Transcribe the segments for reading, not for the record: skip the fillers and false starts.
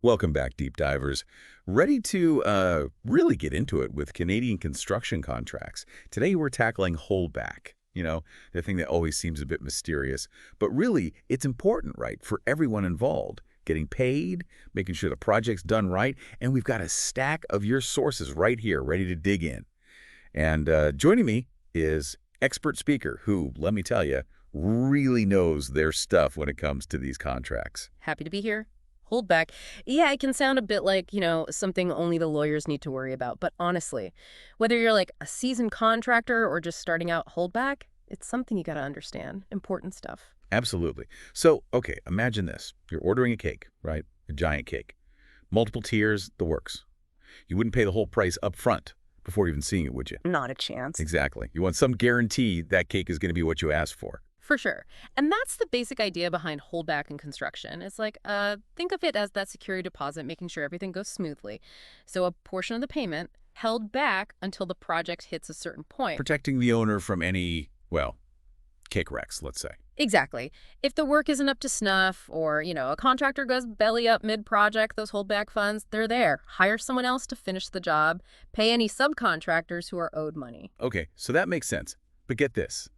Welcome back, deep divers. Ready to really get into it with Canadian construction contracts. Today we're tackling holdback. The thing that always seems a bit mysterious. But really, it's important, right, for everyone involved. Getting paid, making sure the project's done right, and we've got a stack of your sources right here, ready to dig in. And joining me is expert speaker who, let me tell you, really knows their stuff when it comes to these contracts. Happy to be here. Holdback. Yeah, it can sound a bit like, something only the lawyers need to worry about. But honestly, whether you're like a seasoned contractor or just starting out holdback, it's something you got to understand. Important stuff. Absolutely. So, okay, imagine this. You're ordering a cake, right? A giant cake. Multiple tiers, the works. You wouldn't pay the whole price up front before even seeing it, would you? Not a chance. Exactly. You want some guarantee that cake is going to be what you asked for. For sure. And that's the basic idea behind holdback in construction. It's like, think of it as that security deposit, making sure everything goes smoothly. So a portion of the payment held back until the project hits a certain point. Protecting the owner from any, well, cake wrecks, let's say. Exactly. If the work isn't up to snuff or, a contractor goes belly up mid-project, those holdback funds, they're there. Hire someone else to finish the job. Pay any subcontractors who are owed money. Okay, so that makes sense. But get this.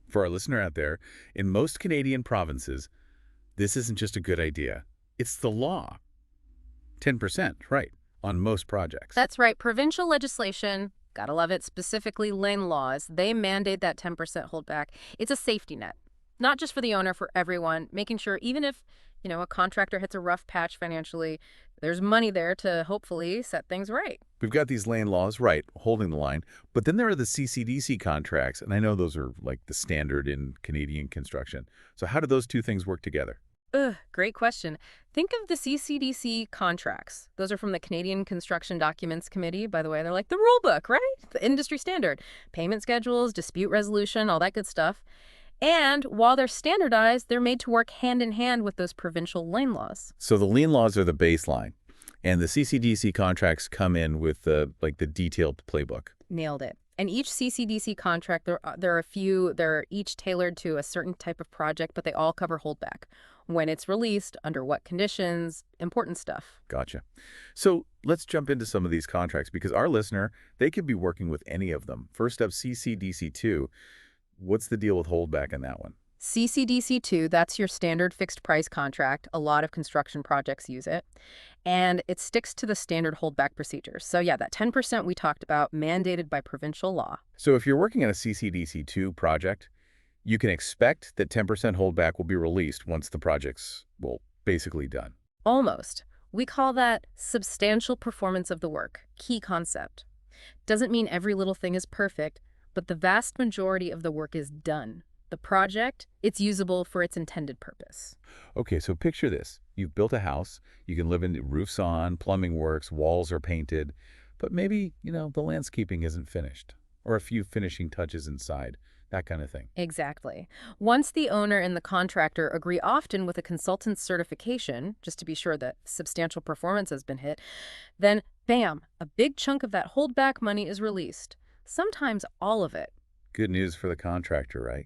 For our listener out there, in most Canadian provinces, this isn't just a good idea. It's the law. 10%, right, on most projects. That's right. Provincial legislation, gotta love it, specifically lane laws, they mandate that 10% holdback. It's a safety net, not just for the owner, for everyone, making sure even if, a contractor hits a rough patch financially, there's money there to hopefully set things right. We've got these lane laws, right, holding the line. But then there are the CCDC contracts, and I know those are like the standard in Canadian construction. So how do those two things work together? Great question. Think of the CCDC contracts. Those are from the Canadian Construction Documents Committee, by the way. They're like the rule book, right? The industry standard. Payment schedules, dispute resolution, all that good stuff. And while they're standardized, they're made to work hand in hand with those provincial lane laws. So the lane laws are the baseline, and the CCDC contracts come in with the detailed playbook. Nailed it. And each CCDC contract, there are a few, they're each tailored to a certain type of project, but they all cover holdback. When it's released, under what conditions, important stuff. Gotcha. So let's jump into some of these contracts because our listener, they could be working with any of them. First up, CCDC2. What's the deal with holdback in that one? CCDC2, that's your standard fixed price contract. A lot of construction projects use it. And it sticks to the standard holdback procedures. So yeah, that 10% we talked about, mandated by provincial law. So if you're working on a CCDC2 project, you can expect that 10% holdback will be released once the project's, well, basically done. Almost. We call that substantial performance of the work. Key concept. Doesn't mean every little thing is perfect, but the vast majority of the work is done. The project, it's usable for its intended purpose. Okay, so picture this. You've built a house. You can live in it, roofs on, plumbing works, walls are painted. But maybe, the landscaping isn't finished, or a few finishing touches inside, that kind of thing. Exactly. Once the owner and the contractor agree often with a consultant's certification, just to be sure that substantial performance has been hit, then bam, a big chunk of that holdback money is released. Sometimes all of it. Good news for the contractor, right?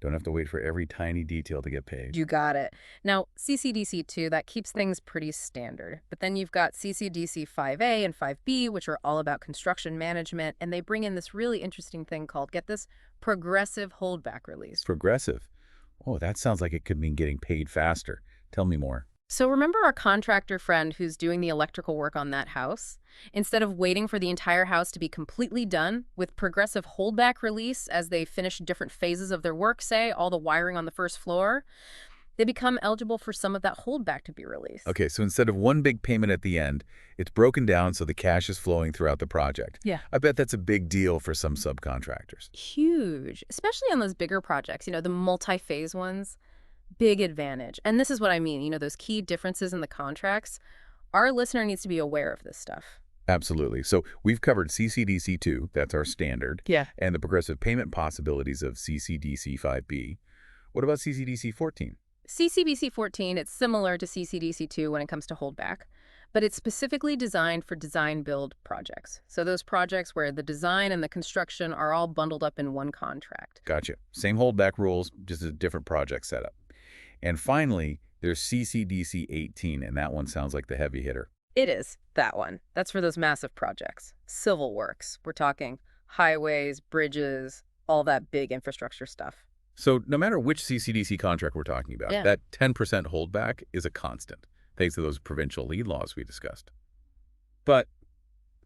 Don't have to wait for every tiny detail to get paid. You got it. Now, CCDC2, that keeps things pretty standard. But then you've got CCDC 5A and 5B, which are all about construction management, and they bring in this really interesting thing called, get this, progressive holdback release. Progressive. Oh, that sounds like it could mean getting paid faster. Tell me more. So remember our contractor friend who's doing the electrical work on that house? Instead of waiting for the entire house to be completely done, with progressive holdback release as they finish different phases of their work, say, all the wiring on the first floor, they become eligible for some of that holdback to be released. Okay, so instead of one big payment at the end, it's broken down so the cash is flowing throughout the project. Yeah. I bet that's a big deal for some subcontractors. Huge, especially on those bigger projects, the multi-phase ones. Big advantage. And this is what I mean, those key differences in the contracts. Our listener needs to be aware of this stuff. Absolutely. So we've covered CCDC2, that's our standard, Yeah. and the progressive payment possibilities of CCDC 5B. What about CCDC 14? CCBC 14, it's similar to CCDC 2 when it comes to holdback, but it's specifically designed for design-build projects. So those projects where the design and the construction are all bundled up in one contract. Gotcha. Same holdback rules, just a different project setup. And finally, There's CCDC 18, and that one sounds like the heavy hitter. It is, that one. That's for those massive projects. Civil works. We're talking highways, bridges, all that big infrastructure stuff. So no matter which CCDC contract we're talking about, Yeah. that 10% holdback is a constant, thanks to those provincial lead laws we discussed. But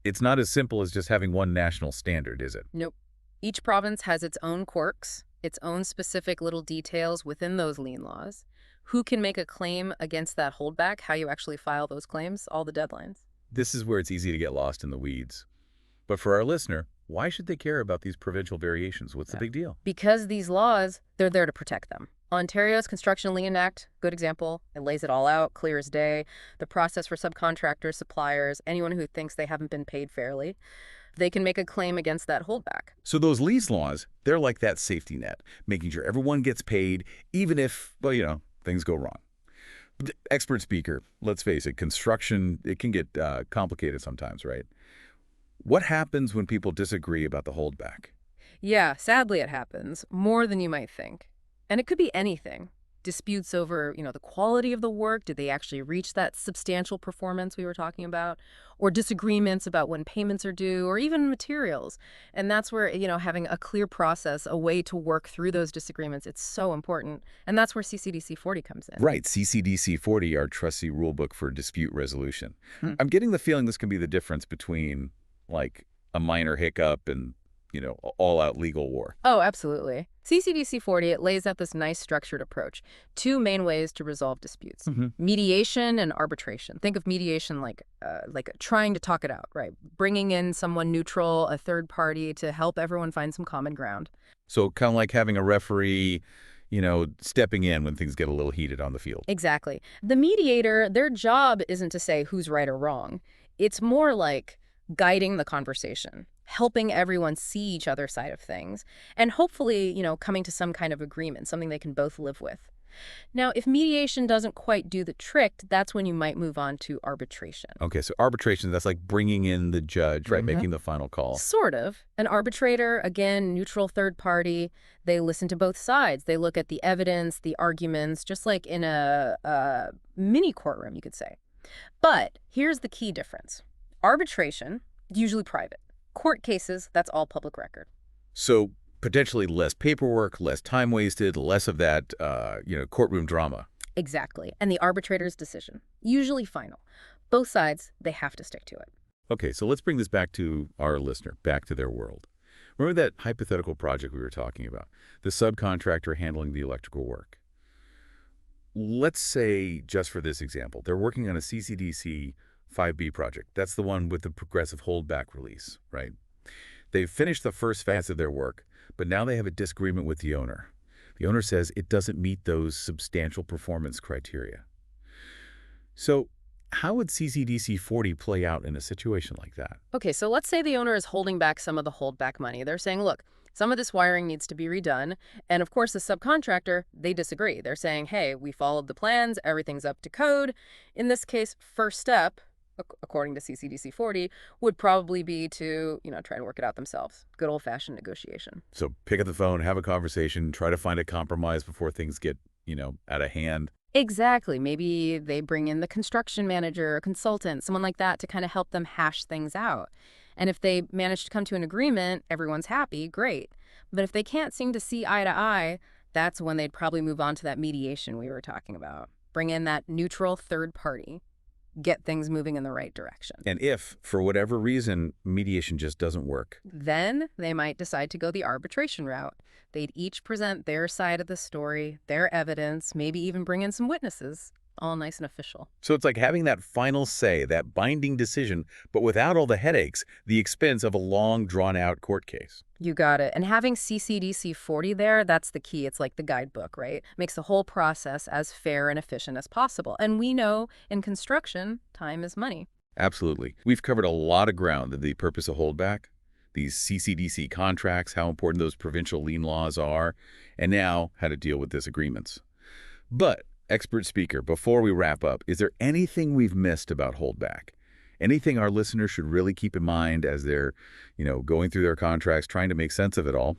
it's not as simple as just having one national standard, is it? Nope. Each province has its own quirks, its own specific little details within those lien laws. Who can make a claim against that holdback, how you actually file those claims, all the deadlines. This is where it's easy to get lost in the weeds. But for our listener, why should they care about these provincial variations? What's the big deal? Because these laws, they're there to protect them. Ontario's Construction Lien Act, good example. It lays it all out, clear as day. The process for subcontractors, suppliers, anyone who thinks they haven't been paid fairly, they can make a claim against that holdback. So those lease laws, they're like that safety net, making sure everyone gets paid, even if, well, things go wrong. Expert speaker, let's face it, construction, it can get complicated sometimes, right? What happens when people disagree about the holdback? Yeah, sadly it happens, more than you might think. And it could be anything. Disputes over, the quality of the work, did they actually reach that substantial performance we were talking about? Or disagreements about when payments are due, or even materials. And that's where, having a clear process, a way to work through those disagreements, it's so important. And that's where CCDC 40 comes in. Right, CCDC 40, our trustee rulebook for dispute resolution. Hmm. I'm getting the feeling this can be the difference between, like, a minor hiccup and, all-out legal war. Oh, absolutely. CCDC 40, it lays out this nice structured approach. Two main ways to resolve disputes. Mediation and arbitration. Think of mediation like trying to talk it out, right? Bringing in someone neutral, a third party to help everyone find some common ground. So kind of like having a referee, stepping in when things get a little heated on the field. Exactly. The mediator, their job isn't to say who's right or wrong. It's more like guiding the conversation, helping everyone see each other's side of things, and hopefully, coming to some kind of agreement, something they can both live with. Now, if mediation doesn't quite do the trick, that's when you might move on to arbitration. Okay, so arbitration, that's like bringing in the judge, right, making the final call. Sort of. An arbitrator, again, neutral third party, they listen to both sides. They look at the evidence, the arguments, just like in a mini courtroom, you could say. But here's the key difference. Arbitration, usually private. Court cases, that's all public record. So potentially less paperwork, less time wasted, less of that, courtroom drama. Exactly. And the arbitrator's decision, usually final. Both sides, they have to stick to it. Okay, so let's bring this back to our listener, back to their world. Remember that hypothetical project we were talking about, the subcontractor handling the electrical work? Let's say, just for this example, they're working on a CCDC 5B project. That's the one with the progressive holdback release, right? They've finished the first phase of their work, but now they have a disagreement with the owner. The owner says it doesn't meet those substantial performance criteria. So how would CCDC 40 play out in a situation like that? Okay, so let's say the owner is holding back some of the holdback money. They're saying, look, some of this wiring needs to be redone. And of course, the subcontractor, they disagree. They're saying, hey, we followed the plans, everything's up to code. In this case, first step, according to CCDC 40, would probably be to, try to work it out themselves. Good old-fashioned negotiation. So pick up the phone, have a conversation, try to find a compromise before things get, out of hand. Exactly. Maybe they bring in the construction manager, a consultant, someone like that to kind of help them hash things out. And if they manage to come to an agreement, everyone's happy, great. But if they can't seem to see eye to eye, that's when they'd probably move on to that mediation we were talking about. Bring in that neutral third party. Get things moving in the right direction. And if, for whatever reason, mediation just doesn't work, Then they might decide to go the arbitration route. They'd each present their side of the story, their evidence, maybe even bring in some witnesses, all nice and official. so it's like having that final say, that binding decision, but without all the headaches, the expense of a long, drawn-out court case. You got it. And having CCDC 40 there, that's the key. It's like the guidebook, right? Makes the whole process as fair and efficient as possible. And we know in construction, time is money. Absolutely. We've covered a lot of ground of the purpose of holdback, these CCDC contracts, how important those provincial lien laws are, and now how to deal with disagreements. But, expert speaker, before we wrap up, is there anything we've missed about holdback? Anything our listeners should really keep in mind as they're, going through their contracts, trying to make sense of it all?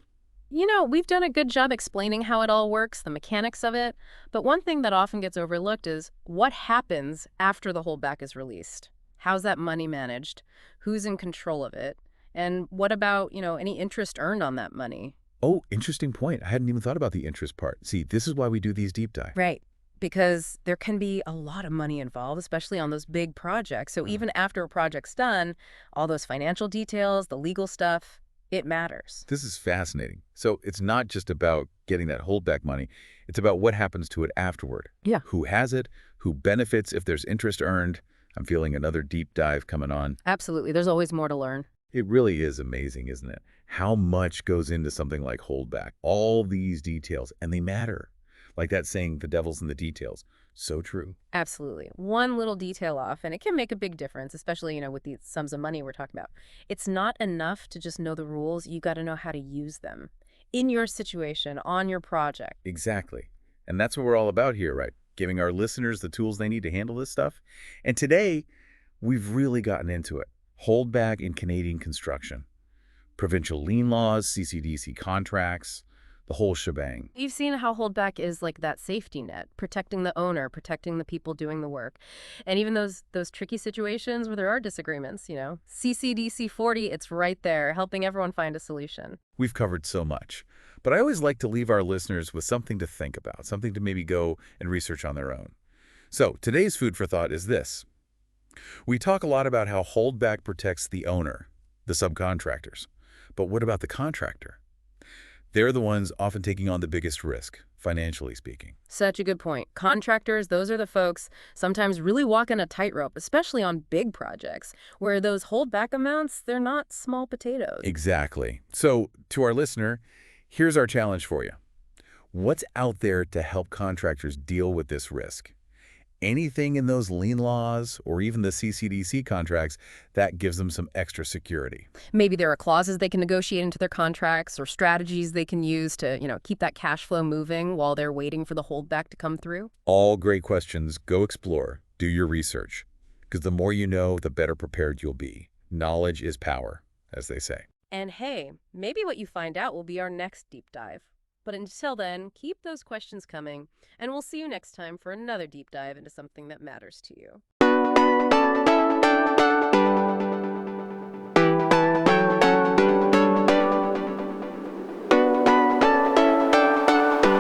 We've done a good job explaining how it all works, the mechanics of it, but one thing that often gets overlooked is what happens after the holdback is released. How's that money managed? Who's in control of it? And what about, any interest earned on that money? Oh, interesting point. I hadn't even thought about the interest part. See, this is why we do these deep dive. Right. Because there can be a lot of money involved, especially on those big projects. So Uh, even after a project's done, all those financial details, the legal stuff, it matters. This is fascinating. So it's not just about getting that holdback money. It's about what happens to it afterward. Yeah. Who has it? Who benefits if there's interest earned? I'm feeling another deep dive coming on. Absolutely. There's always more to learn. It really is amazing, isn't it? How much goes into something like holdback? All these details, and they matter. Like that saying, the devil's in the details. So true. Absolutely. One little detail off, and it can make a big difference, especially, with these sums of money we're talking about. It's not enough to just know the rules. You got to know how to use them in your situation, on your project. Exactly. And that's what we're all about here, right? Giving our listeners the tools they need to handle this stuff. And today, we've really gotten into it. Holdback in Canadian construction. Provincial lien laws, CCDC contracts, the whole shebang. You've seen how holdback is like that safety net, protecting the owner, protecting the people doing the work. And even those tricky situations where there are disagreements, CCDC 40, it's right there, helping everyone find a solution. We've covered so much. But I always like to leave our listeners with something to think about, something to maybe go and research on their own. So today's food for thought is this. We talk a lot about how holdback protects the owner, the subcontractors. But what about the contractor? They're the ones often taking on the biggest risk, financially speaking. Such a good point. Contractors, those are the folks sometimes really walking a tightrope, especially on big projects, where those holdback amounts, they're not small potatoes. Exactly. So to our listener, here's our challenge for you. What's out there to help contractors deal with this risk? Anything in those lien laws or even the CCDC contracts that gives them some extra security. Maybe there are clauses they can negotiate into their contracts or strategies they can use to, keep that cash flow moving while they're waiting for the holdback to come through. All great questions. Go explore. Do your research. Because the more you know, the better prepared you'll be. Knowledge is power, as they say. And hey, maybe what you find out will be our next deep dive. But until then, keep those questions coming, and we'll see you next time for another deep dive into something that matters to you.